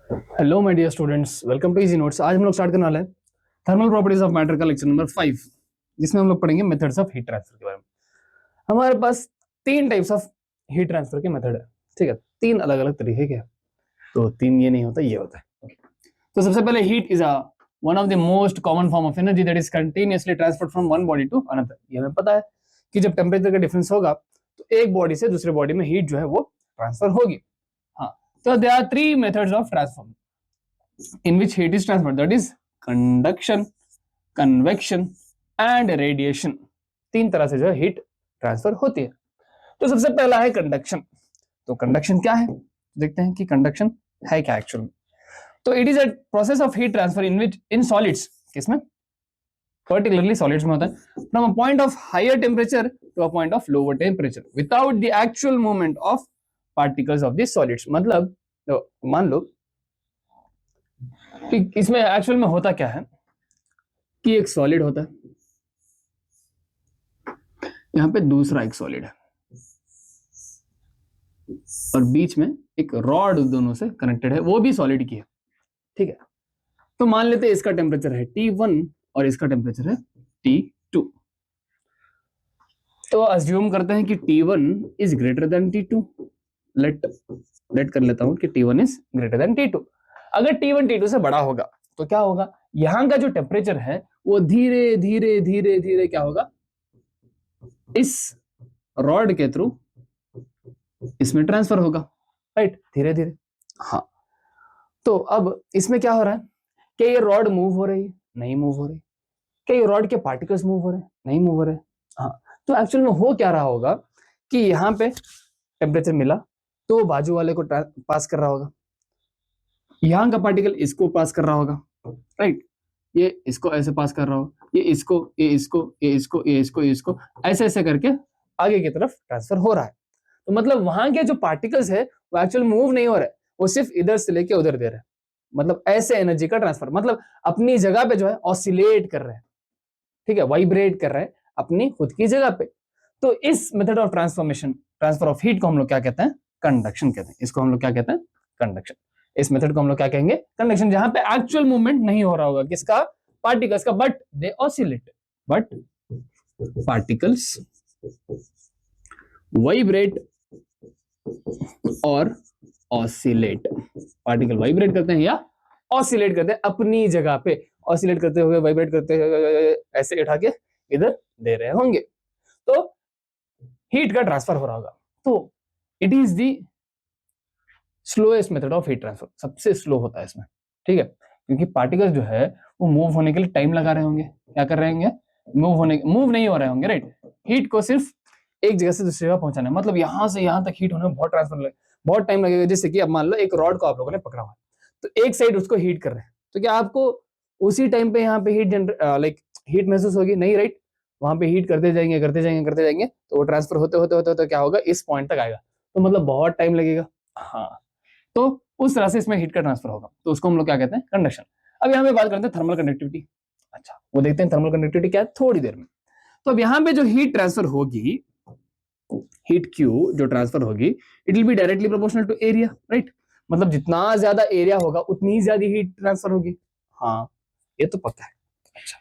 Hello my dear students, welcome to Easy Notes. आज हम लोग स्टार्ट करने वाले हैं थर्मल प्रॉपर्टीज ऑफ मैटर का लेक्चर नंबर 5, जिसमें हम लोग पढ़ेंगे मेथड्स ऑफ हीट ट्रांसफर के बारे में। हमारे पास तीन टाइप्स ऑफ हीट ट्रांसफर के मेथड है, ठीक है। तीन अलग अलग तरीके के, तो तीन ये नहीं होता, ये होता है। तो सबसे पहले heat is a one of the most common form of energy that is continuously transferred from one body to another. ये हमें पता है कि जब टेम्परेचर का डिफरेंस होगा तो एक बॉडी से दूसरे बॉडी में हीट जो है वो ट्रांसफर होगी। हाँ, तो there are three methods of transfer in which heat is transferred, that is conduction, convection and radiation। तीन तरह से जो है हीट ट्रांसफर होती है। तो सबसे पहला है कंडक्शन। तो कंडक्शन क्या है, देखते हैं कि कंडक्शन है क्या एक्चुअल में। तो it is a process of heat transfer in which in solids, किसमें पर्टिकुलरली सॉलिड्स में होता है, from a point of higher temperature to a point of lower temperature without the actual movement of particles of this solids. मतलब तो मान लो कि इसमें actual में होता क्या है कि एक सॉलिड होता है, यहां पे दूसरा एक सॉलिड है और बीच में एक रॉड दोनों से कनेक्टेड है, वो भी सॉलिड की है, ठीक है। तो मान लेते हैं इसका टेम्परेचर है T1 और इसका टेम्परेचर है T2। तो अज्यूम करते हैं कि T1 is greater than T2। Late कर लेता हूं कि T1 is greater than T2। अगर T1 T2 से बड़ा होगा तो क्या होगा, यहां का जो टेम्परेचर है वो धीरे धीरे धीरे धीरे क्या होगा, इस रॉड के थ्रू इसमें ट्रांसफर होगा, राइट, धीरे धीरे। हाँ, तो अब इसमें क्या हो रहा है कि ये रॉड मूव हो रही है, नहीं मूव हो रही, क्या ये रॉड के पार्टिकल्स मूव हो रहे हैं, नहीं मूव हो रहे। हाँ, तो एक्चुअल में हो क्या रहा होगा कि यहाँ पे टेम्परेचर मिला तो बाजू वाले को पास कर रहा होगा, यहाँ का पार्टिकल इसको पास कर रहा होगा, राइट, ये इसको ऐसे पास कर रहा होगा, ये इसको, ये इसको, ये इसको, ये इसको, ये इसको, ऐसे ऐसे करके आगे की तरफ ट्रांसफर हो रहा है। तो मतलब वहां के जो पार्टिकल्स है वो एक्चुअल मूव नहीं हो रहे, वो सिर्फ इधर से लेके उधर दे रहे हैं। मतलब ऐसे एनर्जी का ट्रांसफर, मतलब अपनी जगह पे जो है ऑसिलेट कर रहे हैं, ठीक है, वाइब्रेट कर रहे हैं अपनी खुद की जगह पे। तो इस method of transformation, transfer of heat को हम लोग क्या कहते हैं, कंडक्शन कहते हैं। इसको हम लोग क्या कहते हैं, कंडक्शन। इस मेथड को हम लोग क्या कहेंगे, कंडक्शन, जहां पे एक्चुअल मूवमेंट नहीं हो रहा होगा किसका, पार्टिकल्स का, but they oscillate, but particles vibrate और ऑसिलेट। पार्टिकल वाइब्रेट करते हैं या ऑसिलेट करते हैं अपनी जगह पे, ऑसिलेट करते हुए, वाइब्रेट करते हुए ऐसे उठा के इधर दे रहे होंगे, तो हीट का ट्रांसफर हो रहा होगा। तो it is the slowest method of heat transfer, सबसे स्लो होता है इसमें, ठीक है, क्योंकि पार्टिकल्स जो है वो मूव होने के लिए टाइम लगा रहे होंगे, क्या कर रहे होंगे, मूव नहीं हो रहे होंगे, राइट। हीट को सिर्फ एक जगह से दूसरी जगह पहुंचाना है, मतलब यहां से यहां तक हीट होने में बहुत ट्रांसफर बहुत टाइम लगेगा। जैसे कि अब मान लो एक रॉड को आप लोगों ने पकड़ा हुआ है, तो एक साइड उसको हीट कर रहे हैं, तो क्या आपको उसी टाइम पे यहाँ पे हीट महसूस होगी, नहीं, राइट। वहां पे हीट करते जाएंगे करते जाएंगे करते जाएंगे, तो वो ट्रांसफर होते होते होते होते क्या होगा, इस पॉइंट तक आएगा, तो मतलब बहुत टाइम लगेगा। हाँ, तो उस तरह से इसमें हीट का ट्रांसफर होगा, तो उसको हम लोग क्या कहते हैं, कंडक्शन। अब यहाँ पे बात करते हैं थर्मल कंडक्टिविटी। अच्छा, वो देखते हैं थर्मल कंडक्टिविटी क्या है थोड़ी देर में। तो अब यहाँ पे जो हीट ट्रांसफर होगी, हीट क्यू जो ट्रांसफर होगी, it will be directly proportional to area, right. मतलब जितना ज्यादा एरिया होगा उतनी ज्यादा हीट ट्रांसफर होगी। हाँ, ये तो पक्का है। अच्छा,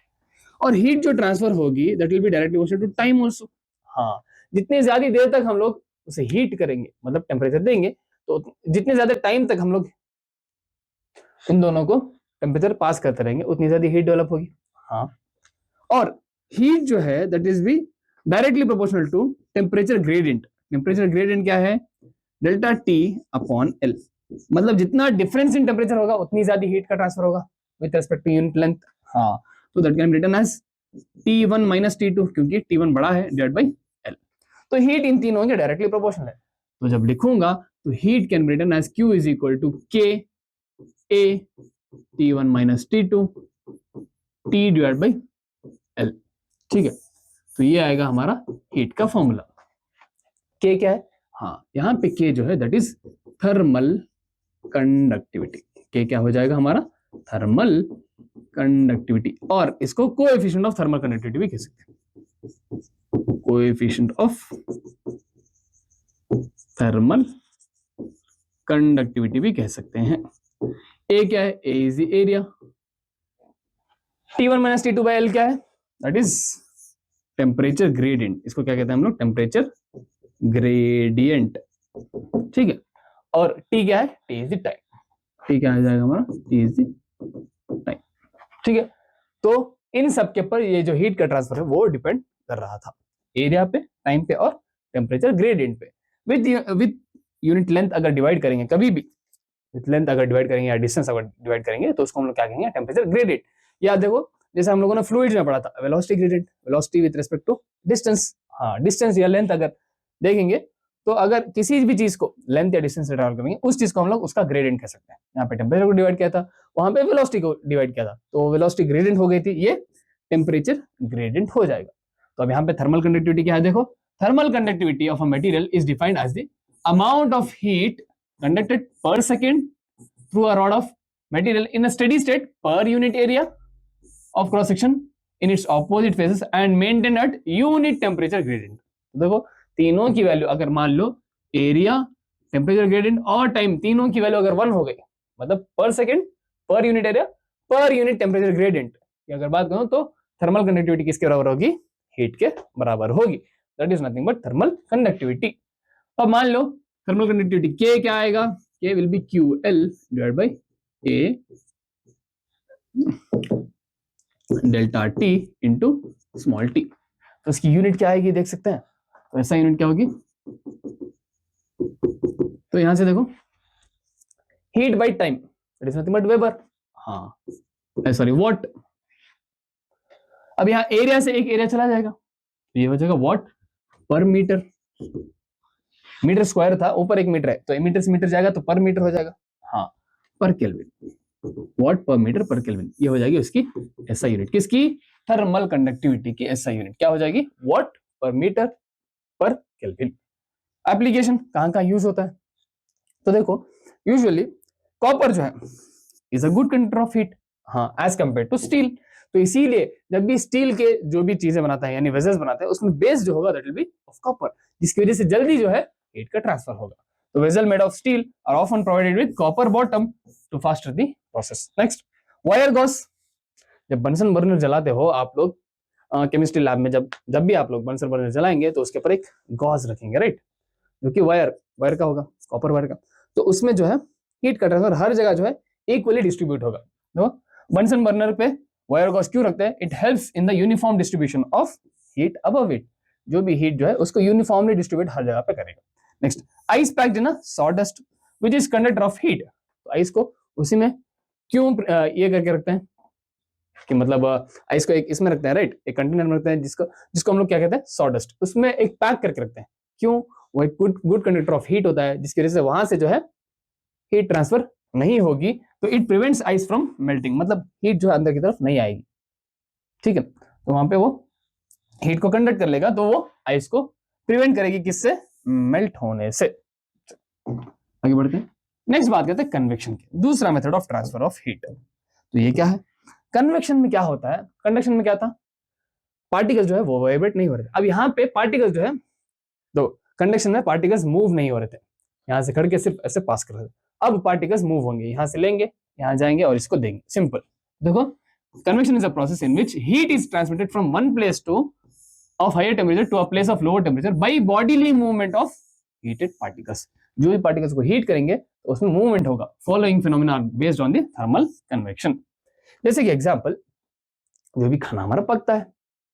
और हीट जो ट्रांसफर होगी that will be directly proportional to time also. हाँ, जितनी ज्यादा देर तक हम लोग उसे हीट करेंगे, मतलब टेम्परेचर देंगे, तो जितने ज्यादा टाइम तक हम लोग इन दोनों को टेम्परेचर पास करते रहेंगे उतनी ज्यादा हीट डेवलप होगी। हाँ, और हीट जो है that is be directly proportional to temperature gradient. Temperature gradient क्या है, डेल्टा टी अपॉन एल। मतलब जितना डिफरेंस इन टेम्परेचर होगा उतनी ज्यादा हीट का ट्रांसफर होगा with respect to unit length. हाँ, तो that can be written as T1 minus T2, क्योंकि T1 बड़ा है, डिवाइड बाई L। तो हीट इन तीनों के डायरेक्टली प्रोपोर्शनल है। तो जब लिखूंगा तो heat can be written as Q is equal to K A T1 minus T2 T divide by L, ठीक है। तो ये आएगा हमारा हीट का फॉर्मूला। के क्या है, हाँ, यहाँ पे के जो है दैट इज थर्मल कंडक्टिविटी। के क्या हो जाएगा हमारा, थर्मल कंडक्टिविटी, और इसको कोएफिशिएंट ऑफ थर्मल कंडक्टिविटी भी कह सकते हैं, कोएफिशिएंट ऑफ थर्मल कंडक्टिविटी भी कह सकते हैं। ए क्या है, A is the area, T1 minus T2 by L क्या है, दैट इज टेम्परेचर ग्रेडियंट, इसको क्या कहते हैं हम लोग, टेम्परेचर ग्रेडियंट, ठीक है। और T क्या है, T is the time, T क्या आ जाएगा हमारा, T इज द टाइम, ठीक है। तो इन सब के ऊपर ये जो हीट का ट्रांसफर है वो डिपेंड कर रहा था, एरिया पे, टाइम पे और टेम्परेचर ग्रेडियंट पे। विद यूनिट लेंथ अगर डिवाइड करेंगे कभी भी, विद लेंथ अगर डिवाइड करेंगे या डिस्टेंस अगर डिवाइड करेंगे तो उसको हम लोग क्या कहेंगे, टेम्परेचर ग्रेडियंट। याद देखो जैसे हम लोगों ने फ्लूइड्स में पढ़ा था velocity gradient, velocity with respect to distance, हाँ डिस्टेंस या लेंथ अगर देखेंगे तो अगर किसी भी चीज को लेंथ या डिस्टेंस से ट्रैवल करेंगे उस चीज को हम लोग उसका ग्रेडियंट कह सकते हैं। यहाँ पे टेम्परेचर को डिवाइड किया था, वहां पे वेलोसिटी को डिवाइड किया था, तो वेलोसिटी ग्रेडियंट हो गई थी, ये टेम्परेचर ग्रेडियंट हो जाएगा। तो अब यहाँ पे थर्मल कंडक्टिविटी क्या है, देखो thermal conductivity of a material is defined as the amount of heat conducted per second through a rod of material in a steady state per unit area of cross section in its opposite faces and maintained at unit temperature gradient। देखो तीनों की value अगर मान लो area, temperature gradient और time तीनों की value अगर 1 हो गई, मतलब पर second, per unit area, per unit temperature gradient की अगर बात करूं तो थर्मल कंडक्टिविटी किसके बराबर होगी, हीट के बराबर होगी, that is nothing but thermal conductivity. अब मान लो थर्मल कंडक्टिविटी के क्या आएगा, के will be QL divide by A delta T into small T. तो इसकी यूनिट क्या आएगी देख सकते हैं, तो ऐसा यूनिट क्या होगी, तो यहां से देखो heat by time that is nothing but weber, हाँ सॉरी वॉट। अब यहाँ एरिया से एक एरिया चला जाएगा तो ये हो जाएगा वॉट पर मीटर, मीटर स्क्वायर था ऊपर एक मीटर है तो मीटर से मीटर जाएगा तो पर मीटर हो जाएगा, हाँ पर केल्विन, वॉट पर मीटर पर केल्विन, ये हो जाएगी उसकी एसआई यूनिट, किसकी, थर्मल कंडक्टिविटी की एसआई यूनिट क्या हो जाएगी, वॉट पर मीटर पर केल्विन। एप्लीकेशन कहां कहां यूज होता है, तो देखो यूजुअली कॉपर जो है is a good conductor of heat, हाँ एज कंपेयर टू स्टील, तो इसीलिए जब भी स्टील के जो भी चीजें बनाता है यानी वेजल्स बनाते हैं उसमें बेस जो होगा that will B of copper, जिसकी वजह से जल्दी जो है हीट का ट्रांसफर होगा। तो vessel made of steel are often provided with copper bottom to faster the process. Next wire gauze, जब बंसन बर्नर जलाते हो आप लोग केमिस्ट्री लैब में, जब भी आप लोग बंसन बर्नर जलाएंगे तो उसके ऊपर एक गॉज रखेंगे, राइट, जो कि वायर का होगा, कॉपर वायर का, तो उसमें जो है हीट का ट्रांसफर हर जगह जो है इक्वली डिस्ट्रीब्यूट होगा। तो बंसन बर्नर पे वायर गॉस क्यों रखते हैं, it helps in the uniform distribution of heat above it, जो भी हीट जो है उसको यूनिफॉर्मली डिस्ट्रीब्यूट हर जगह पे करेगा। Next ice packed in a sawdust which is conductor of heat, तो आइस को उसी में क्यों ये करके रखते हैं कि मतलब आइस को एक इसमें रखते हैं, राइट, एक कंटेनर में रखते हैं जिसको हम लोग क्या कहते हैं सॉडस्ट, उसमें एक पैक करके रखते हैं, क्यों, वो एक गुड कंडक्टर ऑफ हीट होता है जिसकी वजह से वहां से जो है हीट ट्रांसफर नहीं होगी, तो it prevents ice from melting, मतलब हीट जो है अंदर की तरफ नहीं आएगी, ठीक है, तो वहां पे वो हीट को कंडक्ट कर लेगा तो वो आइस को प्रिवेंट करेगी किससे, मेल्ट होने से। आगे बढ़ते हैं, नेक्स्ट बात करते हैं कन्वेक्शन की, दूसरा method of transfer of heat. तो ये क्या है, कन्वेक्शन में क्या होता है, कंडक्शन में क्या था, पार्टिकल जो है वो वाइब्रेट नहीं हो रहे थे, अब यहाँ पे पार्टिकल जो है, तो कंडक्शन में पार्टिकल्स मूव नहीं हो रहे थे, यहां से खड़के सिर्फ ऐसे पास कर रहे थे, अब पार्टिकल्स मूव होंगे, यहां से लेंगे यहां जाएंगे और इसको देंगे, सिंपल। देखो convection is a process in which heat is transmitted from one place to of higher temperature to a place of lower temperature by bodily movement of heated particles, जो भी पार्टिकल्स को हीट करेंगे तो उसमें movement होगा, following phenomena are based on the thermal convection. जैसे कि example, जो भी खाना हमारा पकता है,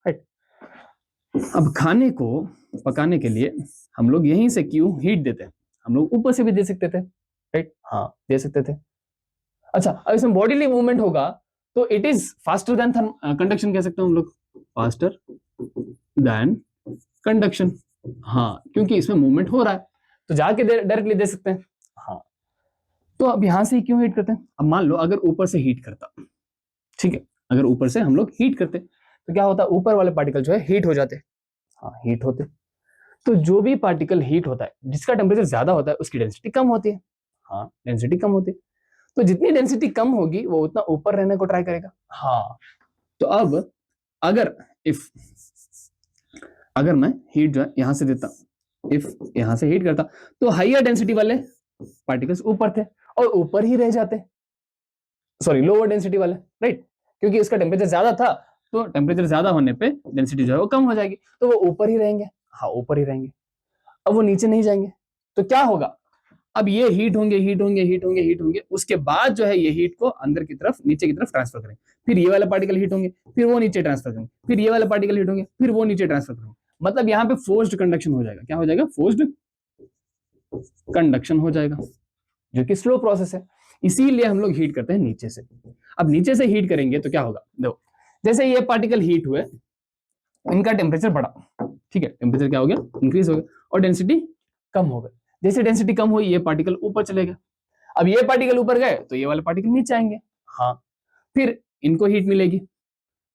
राइट, अब खाने को पकाने के लिए हम लोग यहीं से क्यों हीट देते हैं, हम लोग ऊपर से भी दे सकते थे, राइट, हाँ दे सकते थे। अच्छा अब इसमें बॉडीली मूवमेंट होगा तो it is faster than conduction कह सकते हैं हम लोग, फास्टर देन कंडक्शन, हाँ क्योंकि इसमें मूवमेंट हो रहा है तो जाके डायरेक्टली दे सकते हैं, हाँ। तो अब यहां से क्यों हीट करते हैं, अब मान लो अगर ऊपर से हीट करता, ठीक है, अगर ऊपर से हम लोग हीट करते तो क्या होता, ऊपर वाले पार्टिकल जो है हीट हो जाते, हाँ हीट होते, तो जो भी पार्टिकल हीट होता है जिसका टेम्परेचर ज्यादा होता है उसकी डेंसिटी कम होती है, हाँ डेंसिटी कम होती है, तो जितनी डेंसिटी कम होगी वो उतना ऊपर रहने को ट्राई करेगा, हाँ। तो अब अगर मैं हीट जो है यहां से देता, इफ यहां से हीट करता तो हाइयर डेंसिटी वाले पार्टिकल्स ऊपर थे और ऊपर ही रह जाते, सॉरी लोअर डेंसिटी वाले, राइट, क्योंकि इसका टेम्परेचर ज्यादा था, तो टेम्परेचर ज्यादा होने पे डेंसिटी जो है वो कम हो जाएगी, तो वो ऊपर ही रहेंगे, हाँ ऊपर ही रहेंगे, अब वो नीचे नहीं जाएंगे। तो क्या होगा, अब ये हीट होंगे हीट होंगे हीट होंगे हीट होंगे, उसके बाद जो है ये हीट को अंदर की तरफ नीचे की तरफ ट्रांसफर करेंगे, फिर ये वाले पार्टिकल हीट होंगे, फिर वो नीचे ट्रांसफर करेंगे, फिर ये वाले पार्टिकल हीट होंगे, फिर वो नीचे ट्रांसफर करेंगे। मतलब यहाँ पे फोर्स्ड कंडक्शन हो जाएगा, क्या हो जाएगा, फोर्स्ड कंडक्शन हो जाएगा, जो कि स्लो प्रोसेस है, इसीलिए हम लोग हीट करते हैं नीचे से। अब नीचे से हीट करेंगे तो क्या होगा, देखो जैसे ये पार्टिकल हीट हुए, इनका टेम्परेचर बढ़ा, ठीक है, टेम्परेचर क्या हो गया, इंक्रीज हो गया, और डेंसिटी कम हो गई। जैसे डेंसिटी कम हुई, ये पार्टिकल ऊपर चले गए, अब ये पार्टिकल ऊपर गए तो ये वाले पार्टिकल नीचे आएंगे, हाँ, फिर इनको हीट मिलेगी,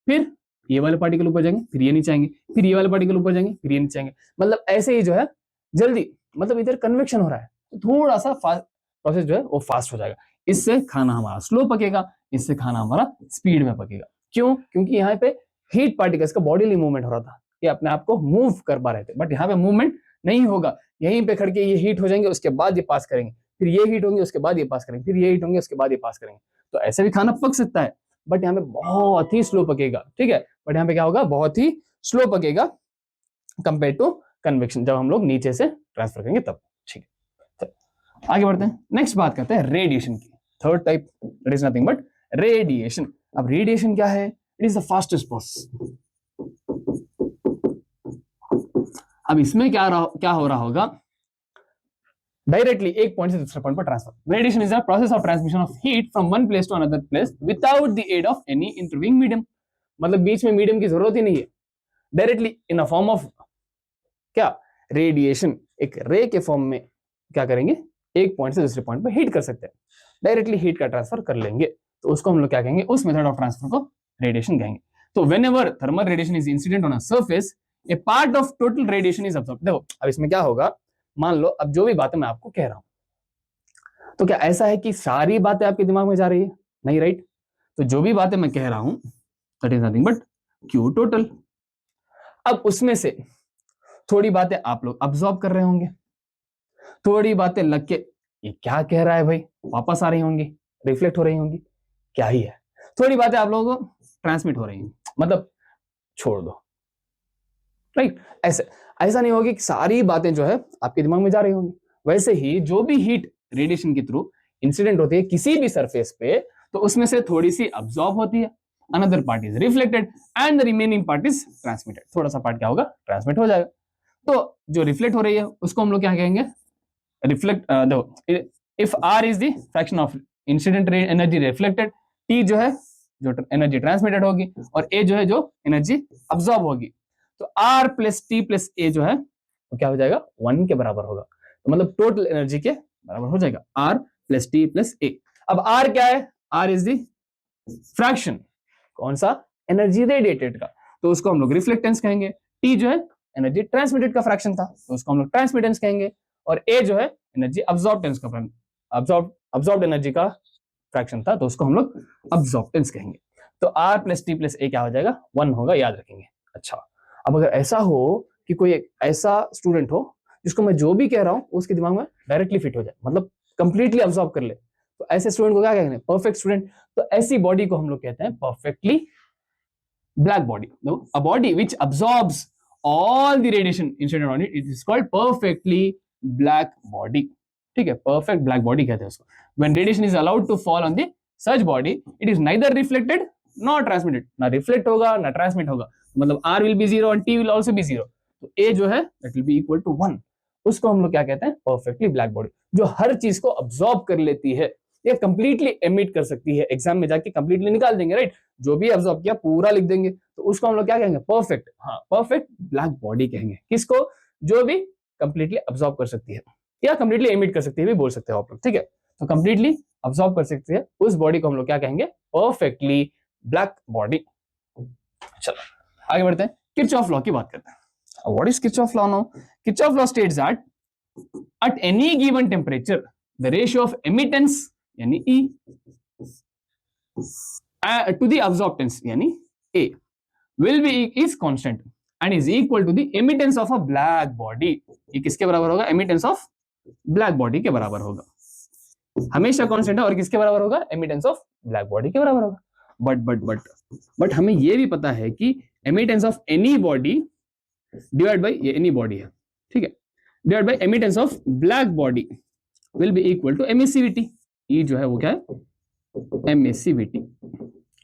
फिर ये वाले पार्टिकल ऊपर जाएंगे, फिर ये नीचे आएंगे, फिर ये वाले पार्टिकल ऊपर जाएंगे, फिर ये नीचे आएंगे। मतलब ऐसे ही जो है जल्दी, मतलब इधर कन्वेक्शन हो रहा है, तो थोड़ा सा प्रोसेस जो है वो फास्ट हो जाएगा, इससे खाना हमारा स्लो पकेगा, इससे खाना हमारा स्पीड में पकेगा। क्यों, क्योंकि यहाँ पे हीट पार्टिकल्स का बॉडीली मूवमेंट हो रहा था, ये अपने आप को मूव कर पा रहे थे, बट यहाँ पे मूवमेंट नहीं होगा, यहीं पे खड़ के ये हीट हो जाएंगे, उसके बाद ये पास करेंगे, फिर ये हीट होंगे, उसके बाद ये पास करेंगे, फिर ये हीट होंगे, उसके बाद ये पास करेंगे। तो ऐसे भी खाना पक सकता है, बट यहाँ पे बहुत ही स्लो पकेगा, ठीक है, बट यहाँ पे क्या होगा, बहुत ही स्लो पकेगा कंपेयर टू कन्वेक्शन, जब हम लोग नीचे से ट्रांसफर करेंगे तब, ठीक है। तो आगे बढ़ते हैं, नेक्स्ट बात करते हैं रेडिएशन की, third type, that is nothing but radiation. अब रेडिएशन क्या है, it is the fastest process. अब इसमें क्या हो रहा होगा, डायरेक्टली एक पॉइंट से दूसरे पॉइंट पर transfer. Radiation is the process of transmission of heat from one place to another place without the aid of any intervening medium. मतलब बीच में मीडियम की जरूरत ही नहीं है, directly in a form of क्या, रेडिएशन, एक रे के फॉर्म में क्या करेंगे, एक पॉइंट से दूसरे पॉइंट पर हीट कर सकते हैं, डायरेक्टली हीट का ट्रांसफर कर लेंगे, तो उसको हम लोग क्या कहेंगे, उस मेथड ऑफ ट्रांसफर को रेडिएशन कहेंगे। तो whenever thermal radiation is incident on a surface, A part of total radiation is absorbed. देखो अब इसमें क्या होगा, मान लो अब जो भी बातें मैं आपको कह रहा हूं, तो क्या ऐसा है कि सारी बातें आपके दिमाग में जा रही है, नहीं, राइट। तो जो भी बातें मैं कह रहा हूं, that is nothing but Q total. अब उसमें से थोड़ी बातें आप लोग अब्सॉर्ब कर रहे होंगे, थोड़ी बातें लग के ये क्या कह रहा है भाई, वापस आ रही होंगी, रिफ्लेक्ट हो रही होंगी, क्या ही है, थोड़ी बातें आप लोगों को ट्रांसमिट हो रही हैं, मतलब छोड़ दो, राइट। ऐसे ऐसा नहीं होगी कि सारी बातें जो है आपके दिमाग में जा रही होंगी। वैसे ही जो भी हीट रेडिएशन के थ्रू इंसिडेंट होती है किसी भी सरफेस पे, तो उसमें से थोड़ी सी अब्सॉर्ब होती है, another part is reflected and the remaining part is transmitted. थोड़ा सा पार्ट क्या होगा, ट्रांसमिट हो जाएगा। तो जो रिफ्लेक्ट हो रही है उसको हम लोग क्या कहेंगे, रिफ्लेक्ट। देखो if R is the fraction of incident energy reflected, T जो है जो एनर्जी ट्रांसमिटेड होगी, और ए जो है जो एनर्जी अब्सॉर्ब होगी, तो आर प्लस टी प्लस ए जो है तो क्या हो जाएगा, 1 के बराबर होगा। तो मतलब टोटल एनर्जी के बराबर हो जाएगा, आर प्लस टी प्लस ए। अब आर क्या है, आर इज द फ्रैक्शन, कौन सा, एनर्जी रेडिएटेड का, तो उसको हम लोग रिफ्लेक्टेंस कहेंगे। टी जो है एनर्जी ट्रांसमिटेड का फ्रैक्शन था, तो उसको हम लोग ट्रांसमिटेंस कहेंगे। और ए जो है एनर्जी अब्सॉर्बटेंस का, अब्सॉर्ब्ड एनर्जी का फ्रैक्शन था, तो उसको हम लोग अब्सॉर्बटेंस कहेंगे। तो आर प्लस टी प्लस ए क्या हो जाएगा, 1 होगा, याद रखेंगे। अच्छा, अब अगर ऐसा हो कि कोई ऐसा स्टूडेंट हो जिसको मैं जो भी कह रहा हूं उसके दिमाग में डायरेक्टली फिट हो जाए, मतलब कंप्लीटली अब्सॉर्ब कर ले, तो ऐसे स्टूडेंट को क्या कहेंगे, परफेक्ट स्टूडेंट। तो ऐसी बॉडी को हम लोग कहते हैं perfectly black body. A body which absorbs all the radiation incident on it, it is called perfectly black body. ठीक है, परफेक्ट ब्लैक बॉडी कहते हैं उसको। When radiation is allowed to fall on the such body, it is neither reflected not transmitted, ना reflect होगा ना transmit होगा, मतलब R will be 0 and T will also be 0, तो A जो है that will be equal to 1। उसको हम लोग क्या कहते हैं, परफेक्टली ब्लैक बॉडी, जो हर चीज को अब्सॉर्ब कर लेती है, ये कंप्लीटली एमिट कर सकती है। एग्जाम में जाके कंप्लीटली निकाल देंगे, राइट, जो भी अब्सॉर्ब किया पूरा लिख देंगे, तो उसको हम लोग क्या कहेंगे, परफेक्ट, हाँ परफेक्ट ब्लैक बॉडी कहेंगे। किसको, जो भी कंप्लीटली अब्सॉर्ब कर सकती है या कंप्लीटली एमिट कर सकती है भी बोल सकते हो आप लोग, ठीक है। तो कंप्लीटली अब्सॉर्ब कर सकती है उस बॉडी को हम लोग क्या कहेंगे, परफेक्टली ब्लैक बॉडी। चलो आगे बढ़ते हैं, किरचॉफ लॉ की बात करते हैं। What is Kirchhoff law now? Kirchhoff law states that at any given temperature the ratio of emittance यानी E to the absorptance यानी A will be is constant and is equal to the emittance of a black body। ये किसके बराबर होगा, emittance of black body के बराबर होगा। हमेशा कांस्टेंट है और किसके बराबर होगा, एमिटेंस ऑफ ब्लैक बॉडी के बराबर होगा। बट हमें ये भी पता है कि emittance of any body divide by, ये एनी बॉडी है, ठीक है, divide by emittance of black body will be equal to emissivity. E जो है वो क्या है, एमिसिविटी।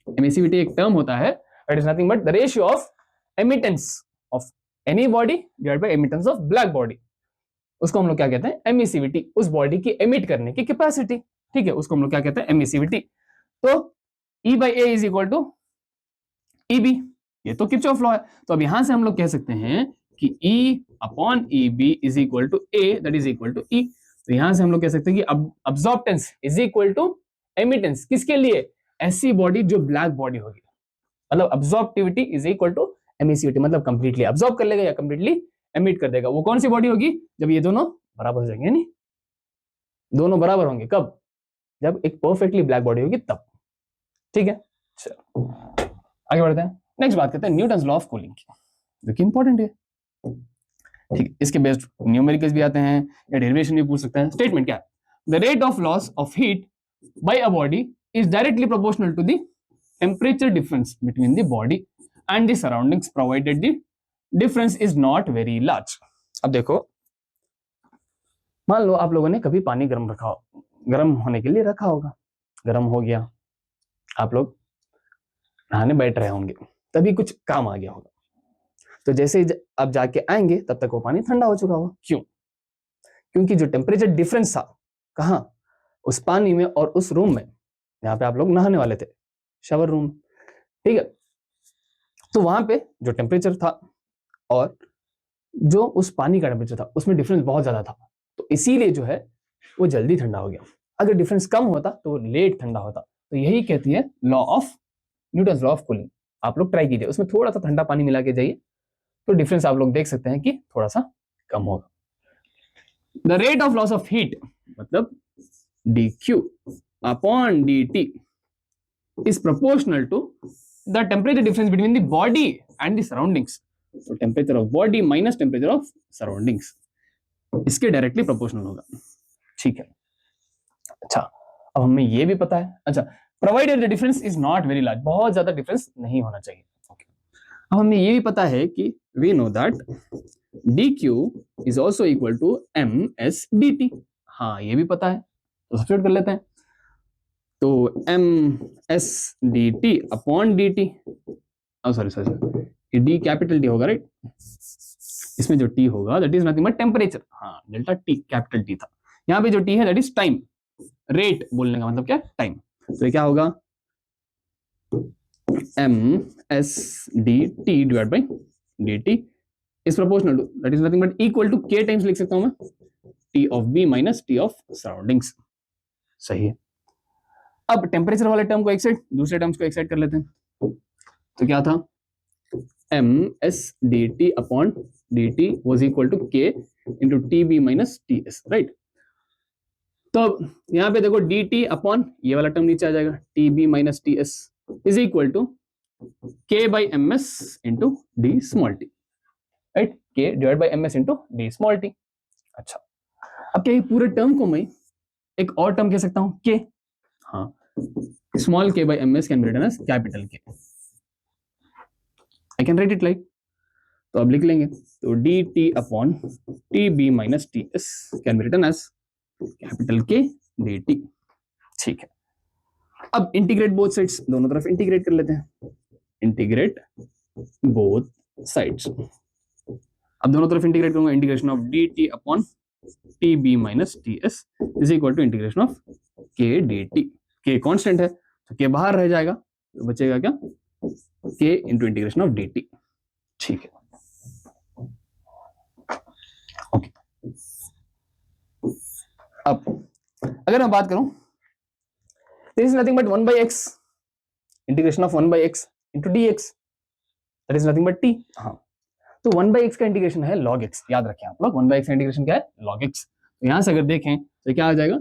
एमिसिविटी एक टर्म होता है, it is nothing but the ratio of emittance of any body divide by emittance of black body. उसको हम लोग क्या कहते हैं, एमिसिविटी, उस बॉडी की एमिट करने की कैपेसिटी, ठीक है, उसको हम लोग क्या कहते हैं, एमिसिविटी। तो E by A is equal to EB, ये तो किरचॉफ लॉ है। तो अब यहां से हम लोग कह सकते हैं कि E upon EB is equal to A, that is equal to E। तो यहां से हम लोग कह सकते हैं कि अब अब्सॉर्प्टेंस इज इक्वल टू एमिटेंस, किसके लिए, ऐसी बॉडी जो ब्लैक बॉडी होगी, मतलब अब्सॉर्प्टिविटी इज इक्वल टू एमिसिविटी, मतलब कंप्लीटली अब्सॉर्ब कर लेगा या कंप्लीटली एमिट कर देगा। वो कौन सी बॉडी होगी, जब ये दोनों बराबर हो जाएंगे, नहीं दोनों बराबर होंगे कब, जब एक परफेक्टली ब्लैक बॉडी होगी तब, ठीक है। चलो आगे बढ़ते हैं, नेक्स्ट बात करते हैं न्यूटन्स लॉ ऑफ कूलिंग की, जो कि इंपॉर्टेंट है, ठीक है। इसके बेस्ड न्यूमेरिकल्स भी आते हैं या डेरिवेशन भी पूछ सकते हैं। स्टेटमेंट क्या है, the rate of loss of heat by a body is directly proportional to the temperature difference between the body and the surroundings provided the difference is not very large. अब देखो, मान लो आप लोगों ने कभी पानी गर्म रखा, गर्म होने के लिए रखा होगा, गर्म हो गया, आप लोग नहाने बैठ रहे होंगे, तभी कुछ काम आ गया होगा, तो जैसे ही आप जाके आएंगे तब तक वो पानी ठंडा हो चुका होगा। क्यों, क्योंकि जो टेम्परेचर डिफरेंस था, कहाँ, उस पानी में और उस रूम में जहां पे आप लोग नहाने वाले थे, शावर रूम, ठीक है, तो वहां पे जो टेम्परेचर था और जो उस पानी का टेम्परेचर था उसमें डिफरेंस बहुत ज्यादा था, तो इसीलिए जो है वो जल्दी ठंडा हो गया। अगर डिफरेंस कम होता तो वो लेट ठंडा होता। तो यही कहती है law of Newton's law of cooling. आप लोग ट्राई कीजिए, उसमें थोड़ा सा ठंडा पानी मिला के जाइए, तो डिफरेंस आप लोग देख सकते हैं कि थोड़ा सा कम होगा। The rate of loss of heat मतलब dq upon dt is proportional to the temperature difference between the body and the surroundings. So temperature of body minus temperature of surroundings, इसके डायरेक्टली प्रोपोर्शनल होगा, ठीक है। अच्छा, अब हमें ये भी पता है, अच्छा, provided the difference is not very large, बहुत ज्यादा डिफरेंस नहीं होना चाहिए, ओके। अब हमें ये भी पता है कि we know that dq is also equal to ms dt, हाँ ये भी पता है, तो सब्स्टिट्यूट कर लेते हैं। तो ms dt upon dt, sorry D capital D होगा, राइट, इसमें जो t होगा that is nothing but temperature, हाँ डेल्टा t कैपिटल T था, यहाँ पे जो t है दैट इज टाइम, रेट बोलने का मतलब क्या, टाइम। तो ये क्या होगा, ms dt divide by dt is proportional to, that is nothing but equal to k times लिख सकता हूं मैं, t of b minus t of surroundings, सही है। अब टेम्परेचर वाले टर्म को एक साइड, दूसरे टर्म्स को एक साइड कर लेते हैं। तो क्या था, ms dt upon dt was equal to k into tb minus ts, right. तो यहां पे देखो dt अपॉन ये वाला टर्म नीचे आ जाएगा, tb minus ts is equal to k by ms into d small t, right, k divide by ms into d small t। अच्छा, अब क्या ये पूरे टर्म को मैं एक और टर्म कह सकता हूं k, हाँ, small k by ms can be written as capital K, I can write it like, तो अब लिख लेंगे, तो dt upon tb minus ts can be written as capital K dt, ठीक है। अब इंटीग्रेट बोथ साइड्स, दोनों तरफ इंटीग्रेट कर लेते हैं, इंटीग्रेट बोथ साइड्स। अब दोनों तरफ इंटीग्रेट करूंगा, integration of dt upon tb minus ts is equal to integration of k dt, k constant है तो k बाहर रह जाएगा, तो बचेगा क्या, k into integration of dt, ठीक है, ओके। अब अगर मैं बात करूं, this is nothing but 1 by x integration of 1 by x into dx, that is nothing but t, हाँ, तो 1 by x का इंटीग्रेशन है log x, याद रखें आप लोग, 1 by x का इंटीग्रेशन क्या है, log x। तो यहां से अगर देखें तो क्या आ जाएगा,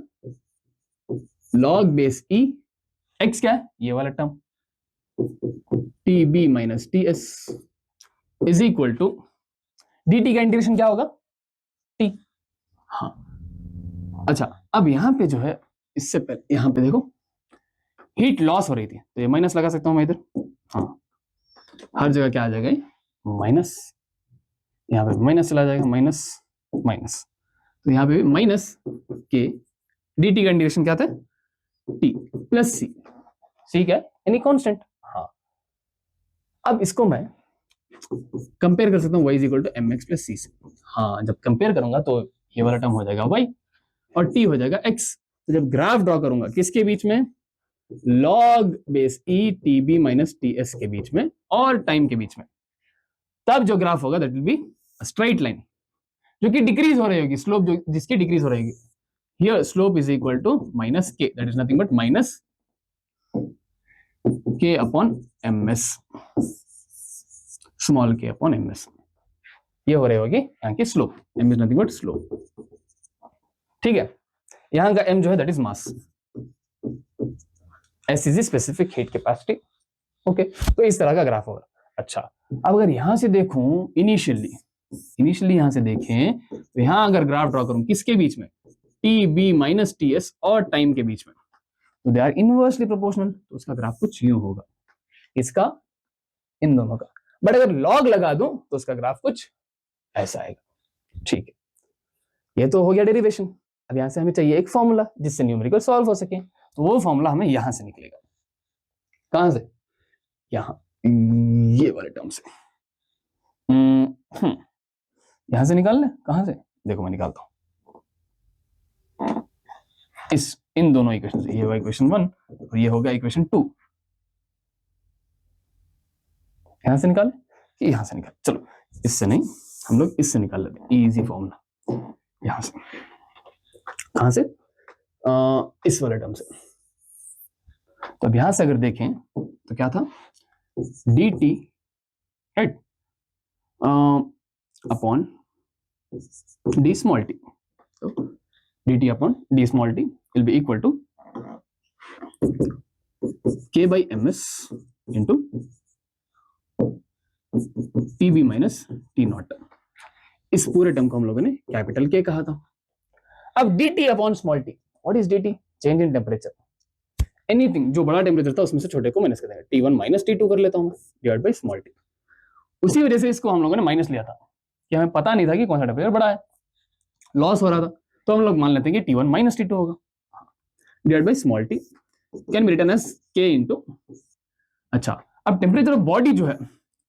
log बेस e, x क्या है, ये वाला term, tb minus ts is equal to dt का इंटीग्रेशन क्या होगा, t, हाँ। अच्छा, अब यहां पे जो है इससे पहले यहाँ पे देखो हीट लॉस हो रही थी, तो ये माइनस लगा सकता हूँ मैं इधर। हाँ, हर जगह क्या आ जाएगा, माइनस, यहाँ पे माइनस चला जाएगा, माइनस माइनस, तो यहाँ पे माइनस के dt का इंडिकेशन क्या था, t प्लस सी, सी क्या है, यानी कांस्टेंट। हाँ, अब इसको मैं कंपेयर कर सकता हूँ y is equal to M X plus C से। हाँ, जब कंपेयर करूंगा तो ये वाला टर्म हो जाएगा y और t हो जाएगा x। तो जब ग्राफ ड्रॉ करूंगा किसके बीच में, log base e T B minus T S के बीच में और टाइम के बीच में, तब जो ग्राफ होगा that will be straight line जो कि डिक्रीज हो रही होगी, स्लोप जो जिसकी डिक्रीज हो रही होगी। Here slope is equal to minus K, that is nothing but minus K upon M S, small K upon M S, ये हो रही होगी यहाँ की slope, M is nothing but slope. ठीक है, यहाँ का एम जो है that is mass, S is specific heat capacity. Okay, तो इस तरह का ग्राफ होगा। अच्छा, अब अगर यहां से देखूं इनिशियली यहां से देखें तो यहां अगर ग्राफ ड्रॉ करूं किसके बीच में, T B minus T S और टाइम के बीच में, तो दे आर इनवर्सली प्रोपोर्शनल, तो उसका ग्राफ कुछ यूं होगा, इसका इन दोनों का। बट अगर लॉग लगा दूं तो उसका ग्राफ कुछ ऐसा आएगा। ठीक है, ये तो हो गया डेरिवेशन। अब यहां से हमें चाहिए एक फॉर्मूला जिससे न्यूमेरिकल सॉल्व हो सके, तो वो फॉर्मूला हमें यहां से निकलेगा। कहां से, यहां, ये वाले टर्म से। यहां से निकाल ले, कहां से, देखो मैं निकालता हूं, इन दोनों इक्वेशन से, ये होगा इक्वेशन 1 और ये होगा इक्वेशन 2। यहां से निकाल कि यहां से निकाल, चलो इससे नहीं, हम लोग इससे निकाल लेते हैं, इजी फॉर्मूला। यहां से, कहां से, इस वाले टर्म से। तो अब यहां से अगर देखें तो क्या था, dt right upon d small t, तो dt upon d small t will be equal to k by ms into tb minus t not. इस पूरे टर्म को हम लोगों ने कैपिटल K कहा था। अब dt upon small t, what is dt, change in temperature, anything जो बड़ा टेम्परेचर था उसमें से छोटे को माइनस कर देंगे, T1 माइनस T2 कर लेता हूं मैं, डिवाइड बाय स्मॉल t। उसी वजह से इसको हम लोगों ने माइनस लिया था कि हमें पता नहीं था कि कौन सा टेम्परेचर बड़ा है, लॉस हो रहा था, तो हम लोग मान लेते हैं कि T1 माइनस T2 होगा, divide by small t can be written as K into. अच्छा, अब टेम्परेचर ऑफ बॉडी जो है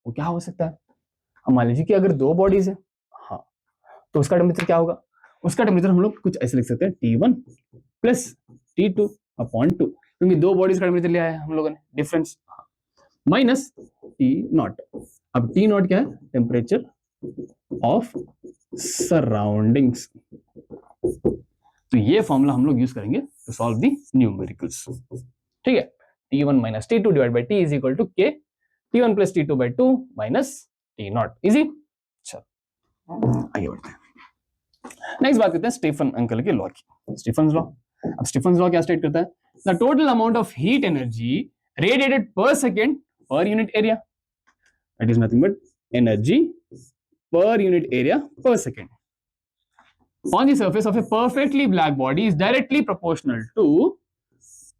वो क्या हो सकता है, हम मान लीजिए कि अगर दो बॉडीज है, हाँ, तो उसका टेम्परेचर क्या होगा, उसका टेम्परेचर हम लोग कुछ ऐसे लिख सकते हैं, T1 प्लस T2 अपॉन 2, क्योंकि दो बॉडीज का टेम्परेचर लिया है हम लोगों ने डिफरेंस, माइनस T नॉट। अब T नॉट क्या है, टेम्परेचर ऑफ सराउंडिंग्स। तो ये फॉर्मूला हम लोग यूज करेंगे टू सॉल्व द न्यूमेरिकल्स। ठीक है, T1 minus T2 divide by T is equal to K, T1 plus T2 by 2 minus T naught. Easy, चलो आगे बढ़ते हैं। नेक्स्ट बात करते हैं स्टीफन अंकल के लॉ की, स्टीफन्स लॉ। अब स्टीफन्स लॉ क्या स्टेट करता है, the total amount of heat energy radiated per second per unit area, that is nothing but energy per unit area per second on the surface of a perfectly black body is directly proportional to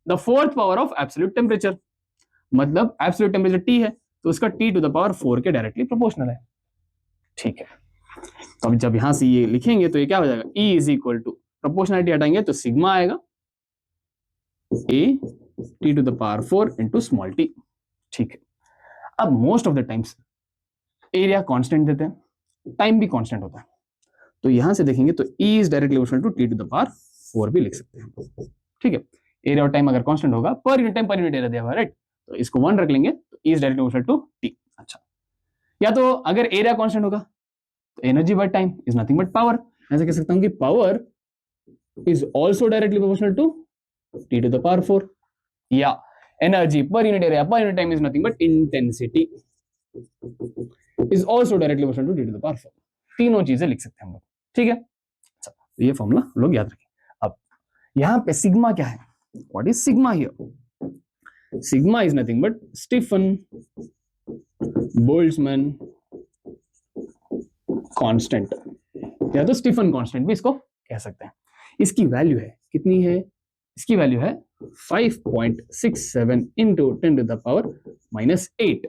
the fourth power of absolute temperature। मतलब absolute temperature T है तो उसका T to the power 4 के directly proportional है। ठीक है, तो अब जब यहां से ये लिखेंगे तो ये क्या हो जाएगा, E is equal to, proportionality हटाएंगे तो सिग्मा आएगा, A T to the power 4 into small t। ठीक है, अब most of the times area constant देते हैं, टाइम भी कांस्टेंट होता है, तो यहां से देखेंगे तो E is directly proportional to T to the power 4 भी लिख सकते हैं। ठीक है, एरिया और टाइम अगर कांस्टेंट होगा, पर यूनिट टाइम पर यूनिट एरिया दिया हुआ है राइट, तो इसको 1 रख लेंगे तो E is directly proportional to T। अच्छा, या तो अगर एरिया कांस्टेंट होगा तो energy by time is nothing but power, ऐसे कह सकता हूं कि power is also directly proportional to T to the power 4, या energy per unit area per unit time is nothing but intensity is also directly proportional to T to the power 4। तीनों चीजें लिख सकते हैं हम लोग। ठीक है, तो ये फॉर्मूला हम लोग याद रखें। अब यहां पे सिग्मा क्या है, what is sigma here, sigma is nothing but Stefan Boltzmann constant, या तो स्टीफन कांस्टेंट भी इसको कह सकते हैं। इसकी वैल्यू है कितनी है, इसकी वैल्यू है 5.67 इंटू 10⁻⁻8।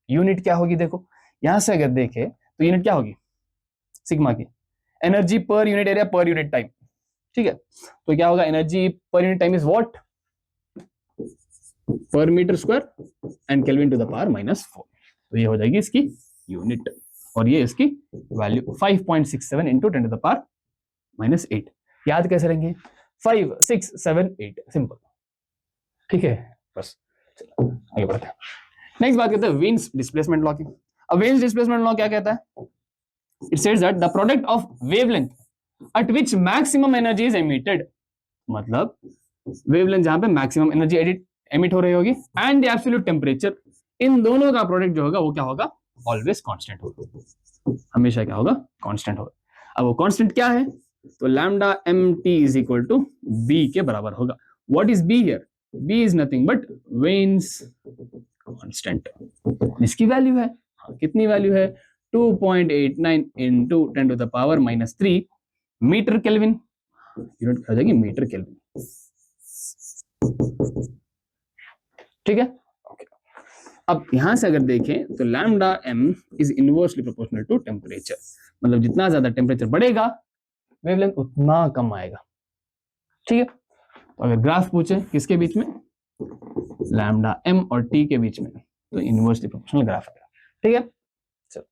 यूनिट क्या होगी देखो, यहां से अगर देखें तो यूनिट क्या होगी सिग्मा की, energy per unit area per unit time, ठीक है। तो क्या होगा, energy per unit time is what, per metre square and kelvin to the power -4। तो ये हो जाएगी इसकी यूनिट, और ये इसकी वैल्यू 5.67 इंटू 10⁻⁸। याद कैसे रहेंगे, 5 6 7 8, सिंपल, ठीक है। बस चलो आगे बढ़ते हैं। नेक्स्ट बात करते हैं वेन्स डिस्प्लेसमेंट लॉ की। अब वेन्स डिस्प्लेसमेंट लॉ क्या कहता है, it says that the product of wavelength at which maximum energy is emitted, मतलब वेवलेंथ जहां पे मैक्सिमम एनर्जी एमिट हो रही होगी एंड द एब्सोल्यूट टेम्परेचर, इन दोनों का प्रोडक्ट जो होगा वो क्या होगा, ऑलवेज कांस्टेंट होगा, हमेशा क्या होगा, कांस्टेंट होगा। अब वो कांस्टेंट क्या है, तो lambda M T is equal to B के बराबर होगा। What is B here, B is nothing but Wien's constant, इसकी वैल्यू है, कितनी वैल्यू है, 2.89 इंटू 10⁻⁻³ मीटर केल्विन, यूनिट आ जाएगी मीटर केल्विन, ठीक है। ओके, अब यहां से अगर देखें तो lambda M is inversely proportional to temperature, मतलब जितना ज्यादा टेम्परेचर बढ़ेगा वेवलेंथ उतना कम आएगा, ठीक है। तो अगर ग्राफ पूछे किसके बीच में, लैम्डा एम और टी के बीच में, तो इनवर्सली प्रोपोर्शनल ग्राफ आएगा, ठीक है। चलो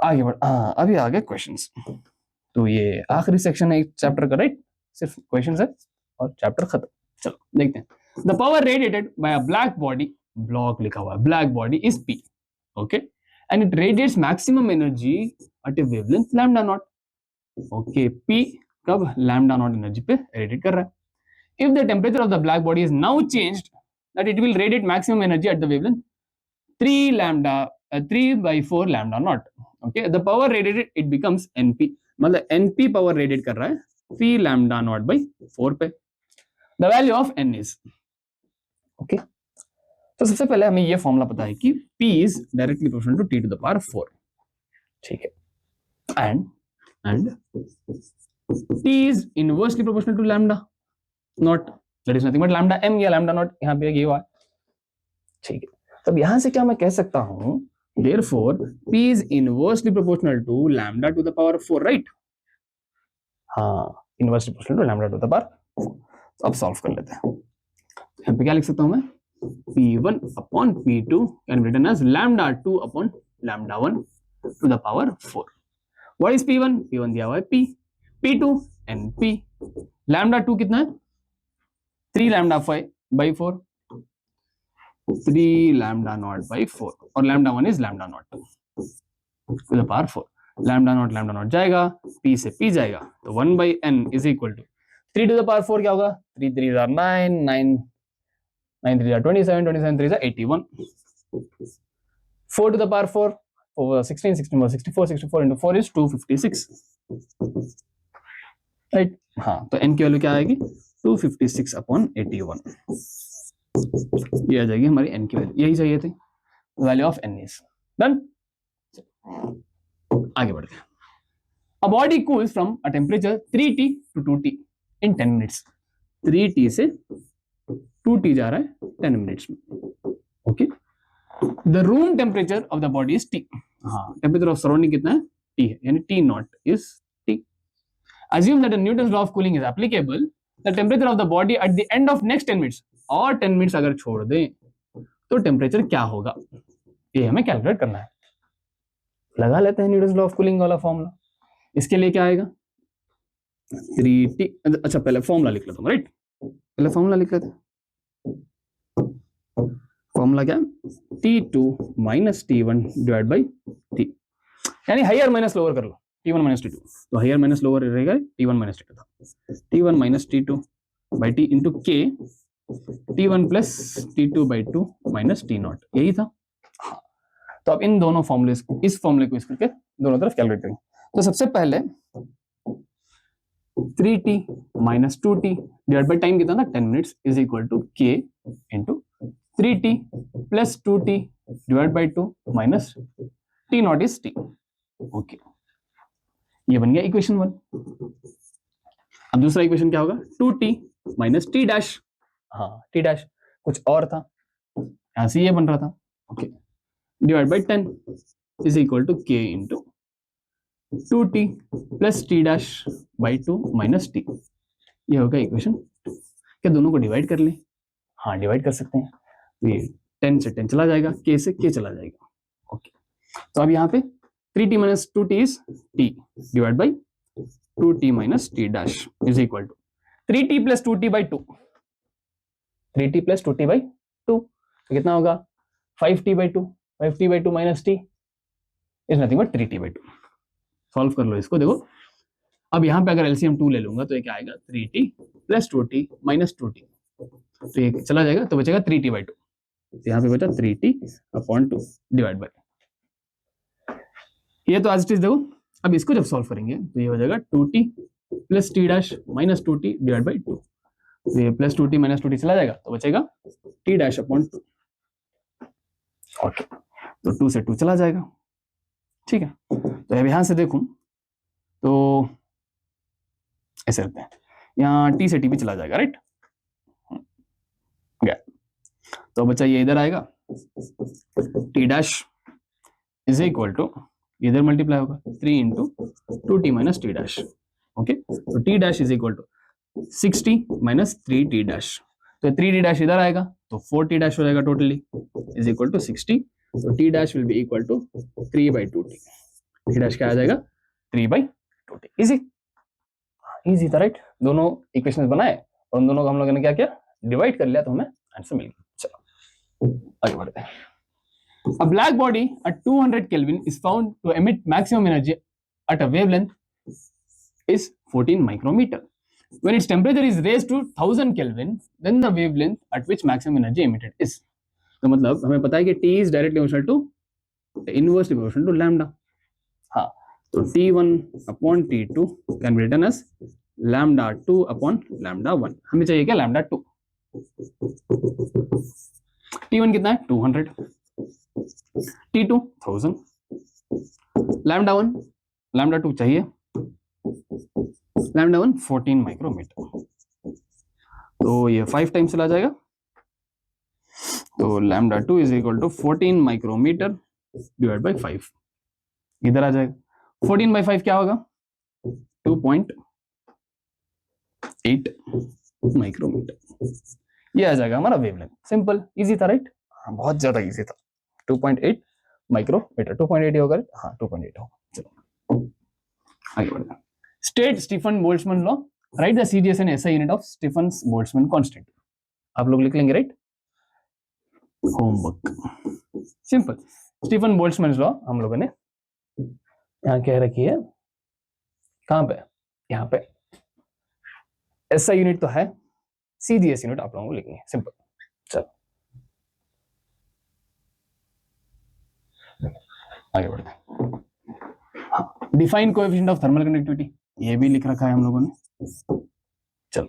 आगे बढ़, अभी आगे क्वेश्चंस। तो ये आखिरी सेक्शन है चैप्टर का, राइट, सिर्फ क्वेश्चंस है और चैप्टर खत्म। चलो देखते हैं। The power radiated by a black body, block लिखा हुआ है, black body is P, okay, and it radiates maximum energy at a wavelength lambda naught, okay, P कब, लैम्डा नॉट एनर्जी पे रेडिएट कर रहा है। If the temperature of the black body is now changed, that it will radiate maximum energy at the wavelength 3/4 lambda naught. Okay, the power radiated it becomes np, मतलब np power radiate कर रहा है 3 lambda naught by 4 पे। The value of n is, okay, तो सबसे पहले हमें ये फॉर्मूला पता है कि p is directly proportional to t to the power 4, ठीक है, and t is inversely proportional to lambda naught, that is nothing but lambda M या लैम्डा नॉट, यहाँ पे ये हुआ, ठीक है। तब यहां से क्या मैं कह सकता हूं, therefore p is inversely proportional to lambda to the power 4, right, हाँ, inversely proportional to lambda to the power 4। तो अब सॉल्व कर लेते हैं। यहाँ पे क्या लिख सकता हूं मैं, p1 upon p2 can be written as lambda 2 upon lambda 1 to the power 4। What is p1, p1 दिया हुआ है p, p2 np, लैम्डा 2 कितना है, 3 lambda 5 by 4, 3 lambda naught by 4, और lambda 1 is lambda naught to the power 4। lambda naught जाएगा, p से p जाएगा, तो 1 by n is equal to 3 to the power 4 क्या होगा, 3 3 are 9, 9 9 3 are 27, 27 3 are 81, 4 to the power 4, 4 16, 16 64, 64 into 4 is 256, right, हाँ, तो n की वैल्यू क्या आएगी, 256 अपॉन 81, ये आ जाएगी हमारी n की वैल्यू, यही चाहिए थी, value of n is done. आगे बढ़ते हैं। A body cools from a temperature 3T to 2T in 10 minutes, 3T से 2T जा रहा है 10 मिनट्स में, okay. The room temperature of the body is T, हाँ, टेम्परेचर ऑफ सराउंडिंग कितना है, T है, यानी T naught is T। Assume that the Newton's law of cooling is applicable, the temperature of the body at the end of next 10 minutes, और 10 minutes अगर छोड़ दें तो टेम्परेचर क्या होगा, ये हमें कैलकुलेट करना है। लगा लेते हैं न्यूटन्स लॉ ऑफ कूलिंग वाला फॉर्मूला। इसके लिए क्या आएगा, 3T, अच्छा पहले फॉर्मूला लिख लेता हूँ, राइट, पहले फॉर्मूला लिख लेते हैं। फॉर्मूला क्या, T2 minus T1 divide by T, यानी हायर माइनस लोअर कर लो, T1 माइनस T2, तो हायर माइनस लोअर रहेगा T1 माइनस T2 था, T1 minus T2 by T into K, T1 plus T2 by 2 minus T not, यही था, हाँ। तो अब इन दोनों फॉर्मूले, इस फॉर्मूले को इस करके दोनों तरफ कैलकुलेट करेंगे। तो सबसे पहले 3T minus 2T divide by time कितना था 10 minutes is equal to K into 3T plus 2T divide by 2 minus T naught is T, okay, ये बन गया इक्वेशन 1। अब दूसरा इक्वेशन क्या होगा, 2t माइनस टी डैश, हाँ टी डैश कुछ और था, यहां से ये बन रहा था, okay, divide by 10 is equal to k into 2t plus T dash by 2 minus T, ये होगा इक्वेशन 2। क्या दोनों को डिवाइड कर लें, हाँ डिवाइड कर सकते हैं, तो ये 10 से 10 चला जाएगा, k से k चला जाएगा, ओके। तो अब यहाँ पे 3t minus 2t is t divide by 2t minus t dash is equal to 3t plus 2t by 2, 3t plus 2t by 2, तो कितना होगा 5t by 2, 5t by 2 minus t is nothing but 3t by 2। Solve कर लो इसको, देखो अब यहाँ पे अगर एलसीएम 2 ले लूंगा तो ये क्या आएगा 3t plus 2t minus 2t, तो ये चला जाएगा तो बचेगा 3t बाई 2, तो यहाँ पे बचा 3t अपॉन 2 डिवाइड बाई, ये तो आज चीज देखो। अब इसको जब सॉल्व करेंगे तो ये हो जाएगा 2t plus T dash minus 2t divide by 2, तो ये प्लस 2t माइनस 2t चला जाएगा तो बचेगा t डैश अपॉन 2, ओके, तो 2 से 2 चला जाएगा, ठीक है। तो अब यहां से देखूं तो ऐसे रखते हैं, यहाँ t से t भी चला जाएगा, राइट, गया, तो बच्चा ये इधर आएगा t dash is equal to, इधर मल्टीप्लाई होगा 3 into 2t minus T dash, okay, तो t dash is equal to 6t minus 3t dash, तो 3t डैश इधर आएगा तो 4t डैश हो जाएगा टोटली इज इक्वल टू 60, तो t dash will be equal to 3 by 2t, t dash क्या आ जाएगा 3 बाई 2t, इजी, इजी था राइट। दोनों इक्वेशंस बनाए और उन दोनों को हम लोगों ने क्या किया, डिवाइड कर लिया, तो हमें आंसर मिल गया। चलो आगे बढ़ते हैं। A black body at 200 Kelvin is found to emit maximum energy at a wavelength is 14 micrometer. When its temperature is raised to 1000 Kelvin, then the wavelength at which maximum energy emitted is. तो मतलब हमें पता है कि T is directly proportional to inversely proportional to lambda. हाँ, तो T1 upon T2 can be written as lambda 2 upon lambda 1. हमें चाहिए क्या lambda 2. T1 कितना है 200, T2 1000, लैम्डा 1, लैम्डा 2 चाहिए, लैम्डा 1 14 माइक्रोमीटर, तो ये 5 टाइम्स चला जाएगा, तो lambda 2 is equal to 14 micrometre divide by 5, इधर आ जाएगा 14 बाई 5 क्या होगा 2.8 माइक्रोमीटर, ये आ जाएगा हमारा वेवलेंथ। सिंपल इजी था राइट, हाँ बहुत ज्यादा इजी था, 2.8 माइक्रोमीटर, 2.8 होगा, हाँ 2.8 होगा। चलो आगे बढ़ते हैं। State Stefan Boltzmann law, right the CDS and SI unit of Stefan Boltzmann constant, आप लोग लिख लेंगे right, homework simple. Stefan Boltzmann law हम लोगों ने यहाँ कह रखी है, कहां पे, यहाँ पे, एसआई यूनिट तो है, सीडीएस यूनिट आप लोगों को लिखनी है, सिंपल। चलो आगे बढ़ते हैं। Define coefficient of thermal conductivity, ये भी लिख रखा है हम लोगों ने। चलो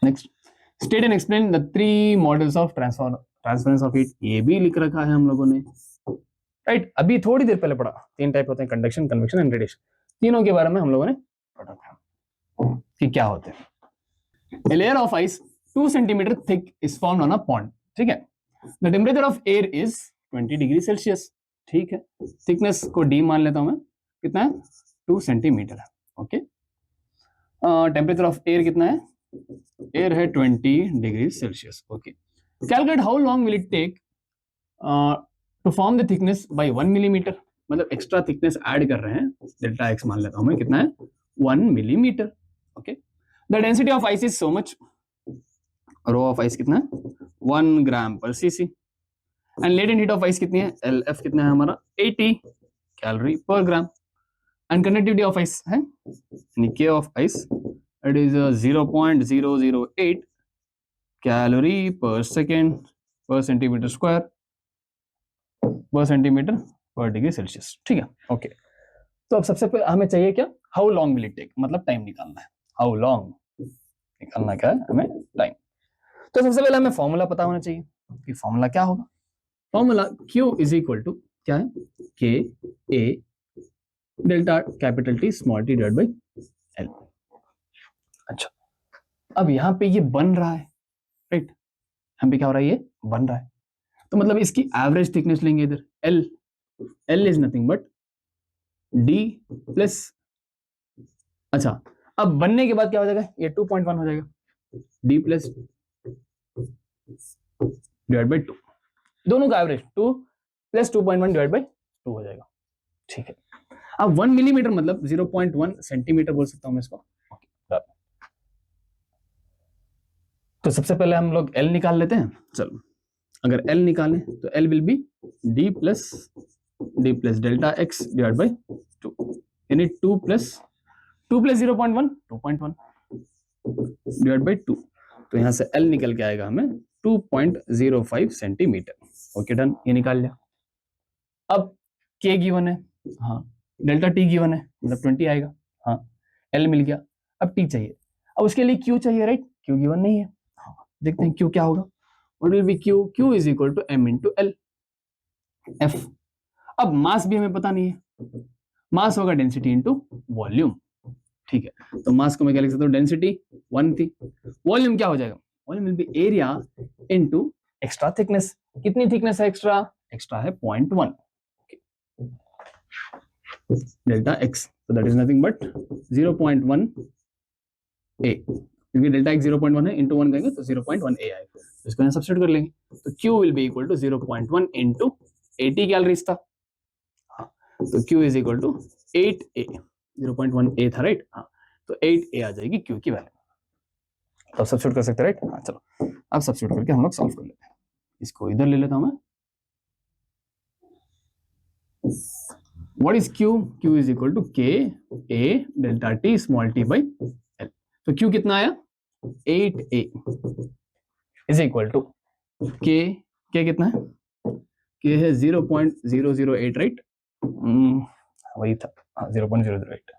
next, state and explain the 3 models of transference of heat, ये भी लिख रखा है हम लोगों ने, राइट। अभी थोड़ी देर पहले पढ़ा, 3 टाइप होते हैं, कंडक्शन, कन्वेक्शन एंड रेडिएशन, तीनों के बारे में हम लोगों ने पढ़ा था कि क्या होते हैं। A layer of ice 2 centimeter thick is formed on a pond, ठीक है। The temperature of air is 20 degree Celsius, ठीक है। थिकनेस को d मान लेता हूं मैं, कितना है 2 सेंटीमीटर है, ओके। टेम्परेचर ऑफ एयर कितना है, एयर है 20 degree Celsius, okay. Calculate how long will it take to form the thickness by 1 millimetre, मतलब एक्स्ट्रा थिकनेस ऐड कर रहे हैं, डेल्टा एक्स मान लेता हूं मैं, कितना है 1 millimetre, okay. The density of ice is so much, rho of ice कितना है 1 gram per cc, and latent heat of ice कितनी है, एलएफ कितना है हमारा 80 calorie per gram, and conductivity of ice है K of ice it is 0.008 calorie per second per centimetre square per centimetre per degree Celsius, ठीक है, okay. तो अब सबसे पहले हमें चाहिए क्या, how long will it take, मतलब टाइम निकालना है, हाउ लॉन्ग निकालना क्या है हमें, टाइम। तो सबसे पहले हमें फॉर्मूला पता होना चाहिए कि फॉर्मूला क्या होगा, formula Q is equal to क्या है, K A delta capital T small T divide by L. अच्छा, अब यहाँ पे ये बन रहा है, राइट, यहाँ पे क्या हो रहा है, ये बन रहा है, तो मतलब इसकी एवरेज थिकनेस लेंगे इधर L, L is nothing but D plus, अच्छा अब बनने के बाद क्या हो जाएगा, ये 2.1 हो जाएगा, डी प्लस डिवाइड बाई 2, दोनों का एवरेज 2 प्लस 2.1 डिवाइड बाई 2 हो जाएगा, ठीक है। अब 1 मिलीमीटर मतलब 0.1 सेंटीमीटर बोल सकता हूं मैं इसको। तो सबसे पहले हम लोग L निकाल लेते हैं, चलो अगर L निकालें तो L will be D plus delta x divide by 2, यानी 2 प्लस 0.1 2.1 डिवाइड बाई 2, तो यहां से L निकल के आएगा हमें 2.05 सेंटीमीटर। ओके डन, ये निकाल लिया। अब K गिवन है, हाँ, डेल्टा T गिवन है मतलब 20 आएगा, हाँ, L मिल गया, अब T चाहिए, अब उसके लिए Q चाहिए, राइट, Q गिवन नहीं है, हाँ, देखते हैं Q क्या होगा, what will be Q, Q is equal to M into L F। अब मास भी हमें पता नहीं है, मास होगा डेंसिटी इंटू वॉल्यूम, ठीक है, तो मास को मैं क्या लिख सकता हूँ, डेंसिटी 1 थी, वॉल्यूम क्या हो जाएगा, volume will be area into extra thickness, कितनी थिकनेस है एक्स्ट्रा, एक्स्ट्रा है 0.1 delta x, so that is nothing but 0.1 a, क्योंकि डेल्टा x 0.1 है, इंटू 1 करेंगे तो 0.1 a आएगा, तो इसको यहाँ सब्स्टिट्यूट कर लेंगे, तो q will be equal to 0.1 into 80 calories था, हाँ, तो q is equal to 8a, 0.1 a था, राइट, हाँ, तो 8a आ जाएगी q की वैल्यू, तो सब्स्टिट्यूट कर सकते हैं, राइट, हाँ, चलो अब सब्स्टिट्यूट करके हम लोग सॉल्व कर लेते हैं, इसको इधर ले लेता हूं मैं। What is Q? Q is equal to K A delta T small t by L. तो Q कितना आया, 8A is equal to K, K कितना है, K है 0.008, राइट, वही था, 0.008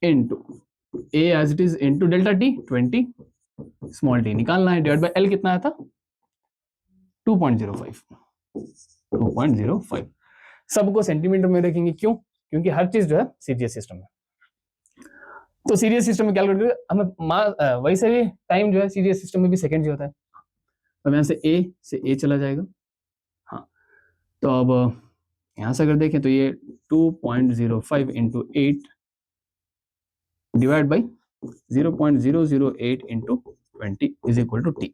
into A as it is into delta T 20 small t निकालना है, डिवाइड बाय L कितना आया था 2.05, 2.05, सबको सेंटीमीटर में रखेंगे, क्यों, क्योंकि हर चीज जो है सीरीज सिस्टम में, तो सीरीज सिस्टम में कैलकुलेट करके हमें वैसे भी टाइम जो है सीरीज सिस्टम में भी सेकंड ही होता है, तो यहां से ए चला जाएगा, हाँ, तो अब यहां से अगर देखें तो ये 2.05 into 8 divide by 0.008 into 20 is equal to T,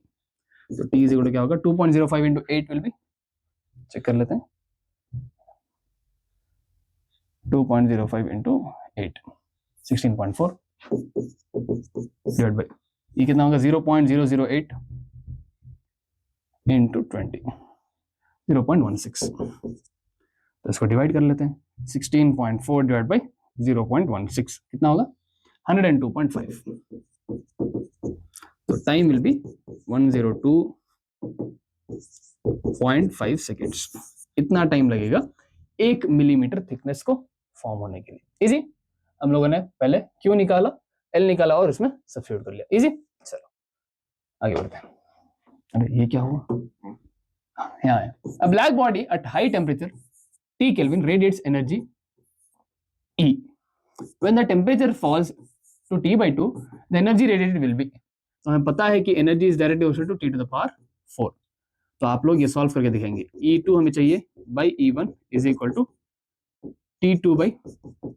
तो टी इज इक्वल टू क्या होगा, 2.05 इंटू 8 विल बी, चेक कर लेते हैं, 2.05 into 8 16.4 डिवाइड बाई, ये कितना होगा 0.008 into 20 0.16, तो इसको डिवाइड कर लेते हैं, 16.4 डिवाइड बाई 0.16 कितना होगा 102.5, तो टाइम विल बी 102.5 सेकेंड्स, इतना टाइम लगेगा 1 मिलीमीटर थिकनेस को फॉर्म होने के लिए। इजी, हम लोगों ने पहले क्यू निकाला, एल निकाला और उसमें सब्स्टिट्यूट कर लिया, इजी, चलो आगे बढ़ते हैं। अरे ये क्या हुआ, यहाँ है, a black body at high temperature T Kelvin radiates energy E. When the temperature falls to T by 2, the energy radiated will be, तो हमें पता है कि energy is directly opposite to T to the power 4, तो आप लोग ये solve करके दिखाएंगे, E2 हमें चाहिए by E1 is equal to T2 by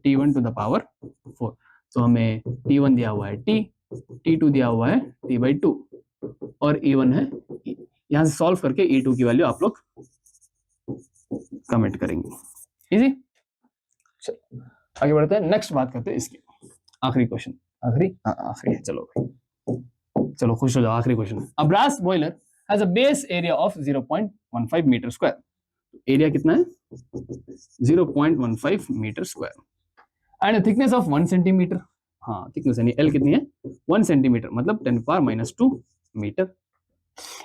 T1 to the power 4, तो हमें T1 दिया हुआ है T, T2 दिया हुआ है T बाई 2 और E1 है E, यहां से सॉल्व करके E2 की वैल्यू आप लोग कमेंट करेंगे, इजी, चलो आगे बढ़ते हैं, नेक्स्ट बात करते हैं इसकी, आखिरी क्वेश्चन, आखिरी है, चलो खुश हो जाओ, आखिरी question, a brass boiler has a base area of 0.15 metre square, area कितना है 0.15 metre square and thickness of 1 centimetre, हाँ थिकनेस यानी एल कितनी है 1 सेंटीमीटर मतलब 10⁻⁻2 metre,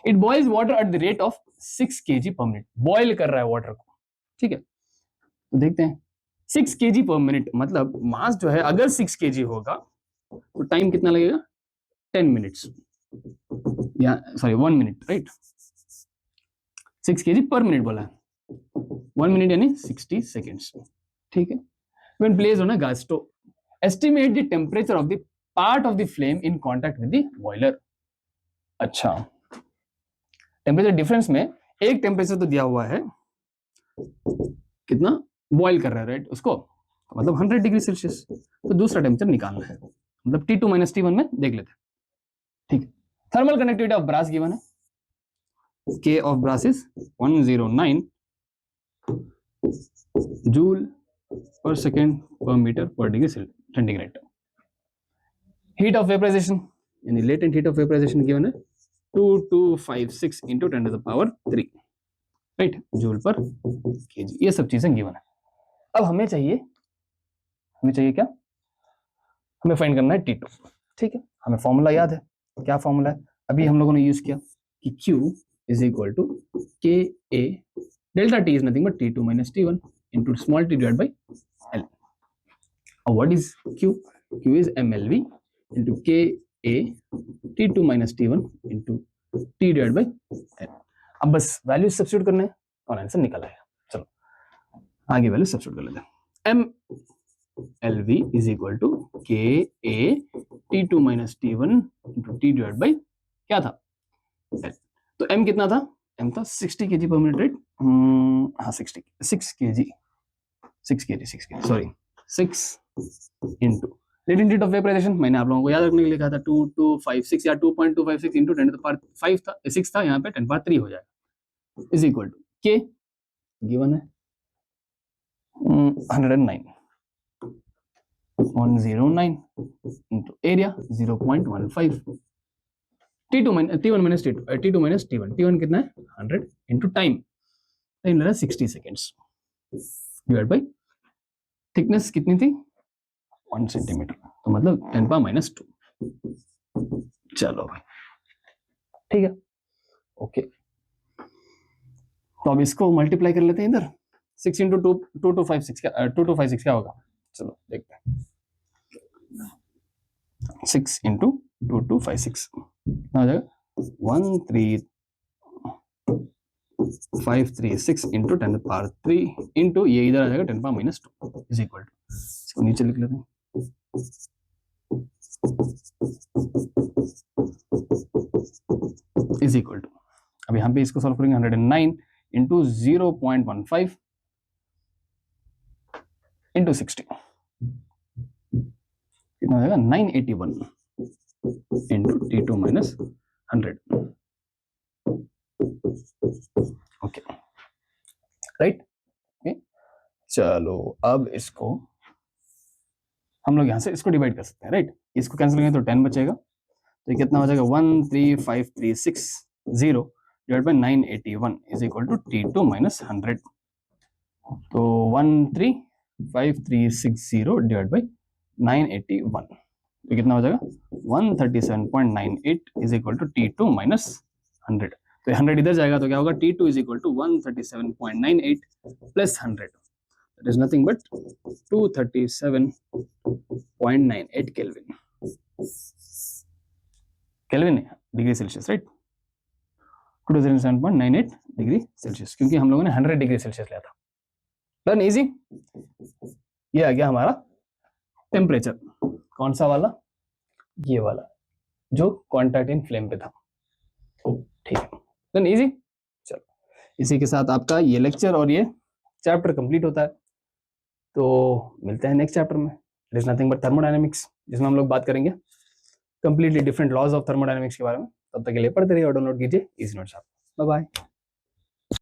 it boils water at the rate of 6 kg per minute, boil कर रहा है वाटर को, ठीक है, तो देखते हैं 6 kg पर मिनट मतलब मास जो है अगर 6 kg होगा तो टाइम कितना लगेगा 10 मिनट्स, या sorry 1 minute, right, 6 kg per minute बोला है, 1 मिनट यानी 60 सेकेंड्स, ठीक है, when placed on a gas stove. Estimate the temperature of the part of the flame in contact with the boiler. अच्छा, टेम्परेचर डिफरेंस में एक temperature तो दिया हुआ है, कितना बॉइल कर रहा है, राइट, उसको मतलब 100 डिग्री सेल्सियस, तो दूसरा टेम्परेचर निकालना है, मतलब T2 माइनस T1 में देख लेते हैं। ठीक है, thermal conductivity of brass given है, K of brass is 109 joule per second per metre per degree centigrade. Heat of vaporisation यानी latent heat of vaporisation given है 2256 into 10 to the power 3, right, joule per KG. ये सब चीजें given है। अब हमें चाहिए क्या, हमें फाइंड करना है T2। ठीक है, हमें फॉर्मूला याद है, क्या फॉर्मूला है, अभी हम लोगों ने यूज किया कि Q is equal to KA, delta T is nothing but T2 minus T1 into small t divide by L। और what is Q? Q is MLV into KA T2 minus T1 into T divide by L। अब बस value substitute करना है और answer निकल आएगा। चलो आगे वैल्यू सब्स्टिट्यूट कर लेते हैं। MLV is equal to KA T2 minus T1 into T divide by क्या था L। तो M कितना था, M था 60 kg पर मिनट, राइट, हाँ 6 kg sorry 6 into latent heat of vaporisation, मैंने आप लोगों को याद रखने के लिए कहा था 2256 या 2.256 इंटू 10 टू द पावर 5 था, 6 था, यहाँ पे 10 पावर 3 हो जाएगा, is equal to K given है 109 into area 0.15, T1 minus T2 minus T1 कितना है 100 इंटू टाइम ले रहा है 60 सेकेंड्स डिवाइड बाई थिकनेस कितनी थी 1 सेंटीमीटर, तो मतलब 10 पावर माइनस 2। चलो भाई ठीक है, ओके, तो अब इसको मल्टीप्लाई कर लेते हैं इधर, 6 इंटू 2256 क्या होगा, चलो देखते हैं। 6 इंटू 2256 कितना हो जाएगा 13536 इंटू 10 पावर 3 इंटू ये इधर आ जाएगा 10 power minus 2 is equal to, इसको नीचे लिख लेते हैं, इज इक्वल टू, अब यहाँ पे इसको सॉल्व करेंगे 109 इंटू 0.15 इंटू 60 कितना हो जाएगा 981 into T2 minus 100, okay, right, चलो अब इसको हम लोग यहां से इसको डिवाइड कर सकते हैं, राइट, इसको कैंसिल करेंगे तो 10 बचेगा, तो ये कितना हो जाएगा 13536 divide by 981 is equal to T2 minus 100, तो 13536 डिवाइड बाई 981 तो कितना हो जाएगा 137.98 is equal to T2 minus 100, तो 100 इधर जाएगा तो क्या होगा T2 is equal to 137.98 plus 100, that is nothing but 237.98 kelvin, kelvin है degree Celsius, right, 237.98 degree Celsius, क्योंकि हम लोगों ने 100 डिग्री सेल्सियस लिया था। डन, इजी, ये आ गया हमारा टेम्परेचर, कौन सा वाला, ये वाला जो कांटेक्ट इन फ्लेम पे था, ठीक है, डन, इजी। चलो इसी के साथ आपका ये लेक्चर और ये चैप्टर कंप्लीट होता है, तो मिलते हैं नेक्स्ट चैप्टर में, it is nothing but thermodynamics, जिसमें हम लोग बात करेंगे completely different laws of thermodynamics के बारे में। तब तक के लिए पढ़ते रहिए और डाउनलोड कीजिए Easy Notes app. Bye bye.